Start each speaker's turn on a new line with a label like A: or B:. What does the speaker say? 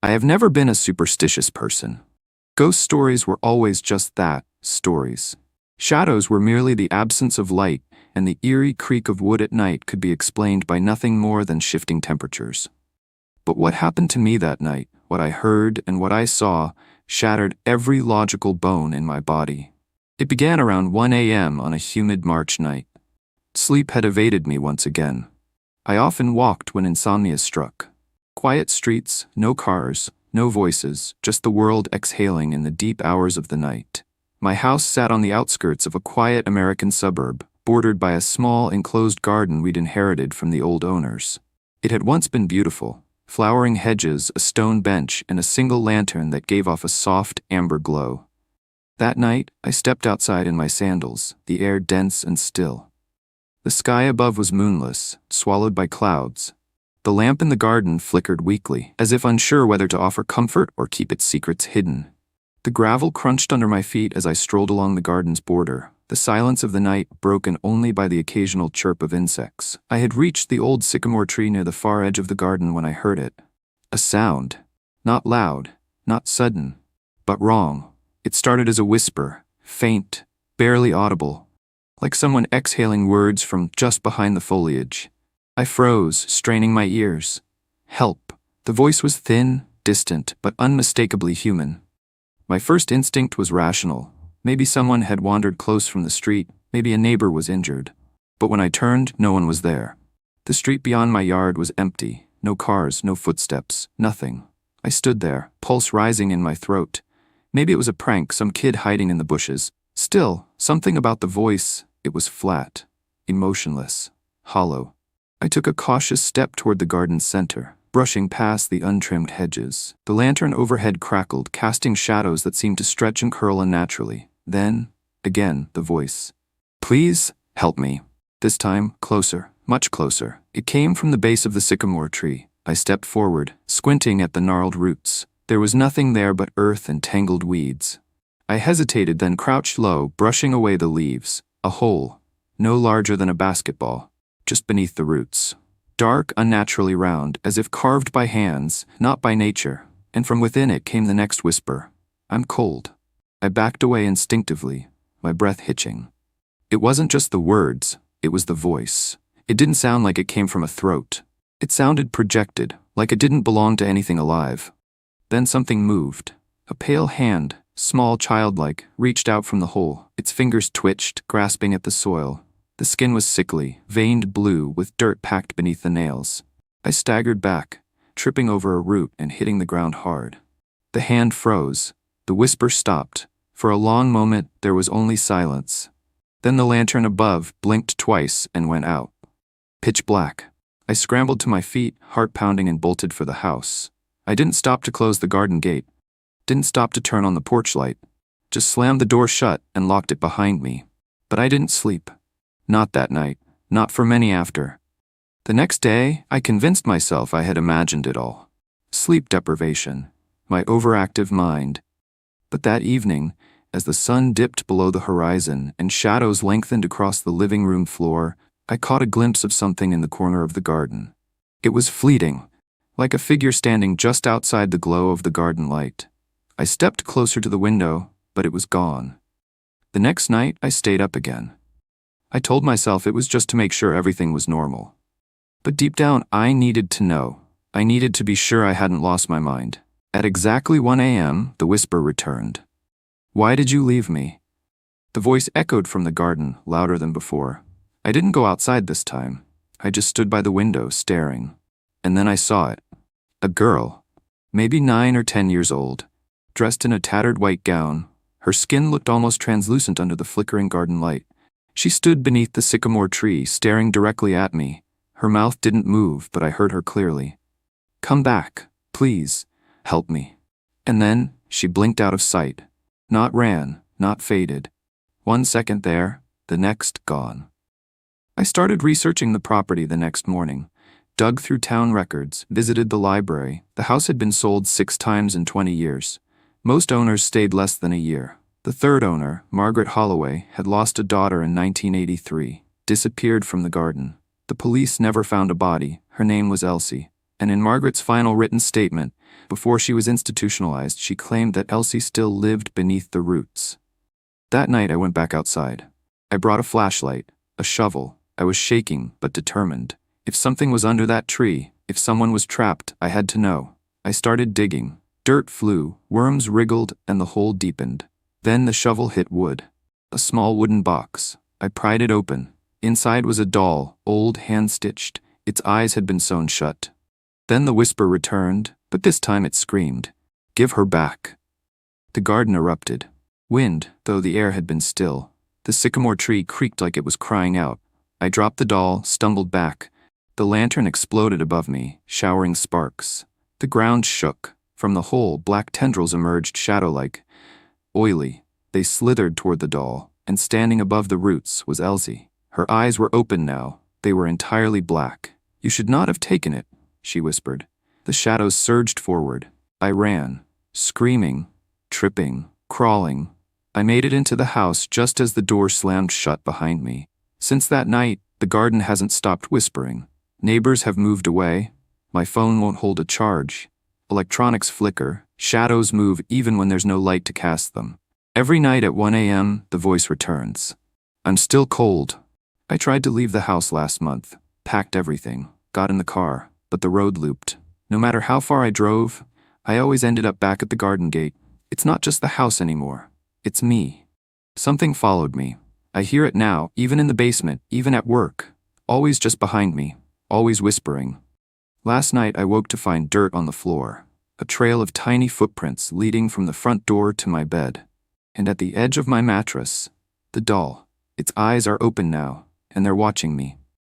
A: I have never been a superstitious person. Ghost stories were always just that, stories. Shadows were merely the absence of light, and the eerie creak of wood at night could be explained by nothing more than shifting temperatures. But what happened to me that night, what I heard and what I saw, shattered every logical bone in my body. It began around 1 a.m. on a humid March night. Sleep had evaded me once again. I often walked when insomnia struck. Quiet streets, no cars, no voices, just the world exhaling in the deep hours of the night. My house sat on the outskirts of a quiet American suburb, bordered by a small enclosed garden we'd inherited from the old owners. It had once been beautiful. Flowering hedges, a stone bench, and a single lantern that gave off a soft, amber glow. That night, I stepped outside in my sandals, the air dense and still. The sky above was moonless, swallowed by clouds. The lamp in the garden flickered weakly, as if unsure whether to offer comfort or keep its secrets hidden. The gravel crunched under my feet as I strolled along the garden's border, the silence of the night broken only by the occasional chirp of insects. I had reached the old sycamore tree near the far edge of the garden when I heard it. A sound. Not loud, not sudden, but wrong. It started as a whisper, faint, barely audible, like someone exhaling words from just behind the foliage. I froze, straining my ears. Help. The voice was thin, distant, but unmistakably human. My first instinct was rational. Maybe someone had wandered close from the street, maybe a neighbor was injured. But when I turned, no one was there. The street beyond my yard was empty. No cars, no footsteps, nothing. I stood there, pulse rising in my throat. Maybe it was a prank, some kid hiding in the bushes. Still, something about the voice, it was flat, emotionless, hollow. I took a cautious step toward the garden's center, brushing past the untrimmed hedges. The lantern overhead crackled, casting shadows that seemed to stretch and curl unnaturally. Then, again, the voice. Please, help me. This time, closer, much closer. It came from the base of the sycamore tree. I stepped forward, squinting at the gnarled roots. There was nothing there but earth and tangled weeds. I hesitated, then crouched low, brushing away the leaves. A hole, no larger than a basketball, just beneath the roots. Dark, unnaturally round, as if carved by hands, not by nature. And from within it came the next whisper. I'm cold. I backed away instinctively, my breath hitching. It wasn't just the words, it was the voice. It didn't sound like it came from a throat. It sounded projected, like it didn't belong to anything alive. Then something moved. A pale hand, small, childlike, reached out from the hole. Its fingers twitched, grasping at the soil. The skin was sickly, veined blue, with dirt packed beneath the nails. I staggered back, tripping over a root and hitting the ground hard. The hand froze. The whisper stopped. For a long moment, there was only silence. Then the lantern above blinked twice and went out. Pitch black. I scrambled to my feet, heart pounding, and bolted for the house. I didn't stop to close the garden gate. Didn't stop to turn on the porch light. Just slammed the door shut and locked it behind me. But I didn't sleep. Not that night. Not for many after. The next day, I convinced myself I had imagined it all. Sleep deprivation. My overactive mind. But that evening, as the sun dipped below the horizon and shadows lengthened across the living room floor, I caught a glimpse of something in the corner of the garden. It was fleeting, like a figure standing just outside the glow of the garden light. I stepped closer to the window, but it was gone. The next night, I stayed up again. I told myself it was just to make sure everything was normal. But deep down, I needed to know. I needed to be sure I hadn't lost my mind. At exactly 1 a.m., the whisper returned. Why did you leave me? The voice echoed from the garden, louder than before. I didn't go outside this time. I just stood by the window, staring. And then I saw it. A girl, maybe 9 or 10 years old, dressed in a tattered white gown. Her skin looked almost translucent under the flickering garden light. She stood beneath the sycamore tree, staring directly at me. Her mouth didn't move, but I heard her clearly. Come back, please. Help me. And then, she blinked out of sight. Not ran, not faded. 1 second there, the next gone. I started researching the property the next morning. Dug through town records, visited the library. The house had been sold 6 times in 20 years. Most owners stayed less than a year. The third owner, Margaret Holloway, had lost a daughter in 1983, disappeared from the garden. The police never found a body. Her name was Elsie. And in Margaret's final written statement, before she was institutionalized, she claimed that Elsie still lived beneath the roots. That night I went back outside. I brought a flashlight, a shovel. I was shaking, but determined. If something was under that tree, if someone was trapped, I had to know. I started digging. Dirt flew, worms wriggled, and the hole deepened. Then the shovel hit wood. A small wooden box. I pried it open. Inside was a doll, old, hand-stitched. Its eyes had been sewn shut. Then the whisper returned, but this time it screamed, "Give her back." The garden erupted. Wind, though the air had been still. The sycamore tree creaked like it was crying out. I dropped the doll, stumbled back. The lantern exploded above me, showering sparks. The ground shook. From the hole, black tendrils emerged, shadow-like, oily. They slithered toward the doll, and standing above the roots was Elsie. Her eyes were open now. They were entirely black. "You should not have taken it," she whispered. The shadows surged forward. I ran, screaming, tripping, crawling. I made it into the house just as the door slammed shut behind me. Since that night, the garden hasn't stopped whispering. Neighbors have moved away. My phone won't hold a charge. Electronics flicker. Shadows move even when there's no light to cast them. Every night at 1 a.m., the voice returns. I'm still cold. I tried to leave the house last month, packed everything, got in the car, but the road looped. No matter how far I drove, I always ended up back at the garden gate. It's not just the house anymore. It's me. Something followed me. I hear it now, even in the basement, even at work. Always just behind me, always whispering. Last night I woke to find dirt on the floor, a trail of tiny footprints leading from the front door to my bed. And at the edge of my mattress, the doll. Its eyes are open now, and they're watching me.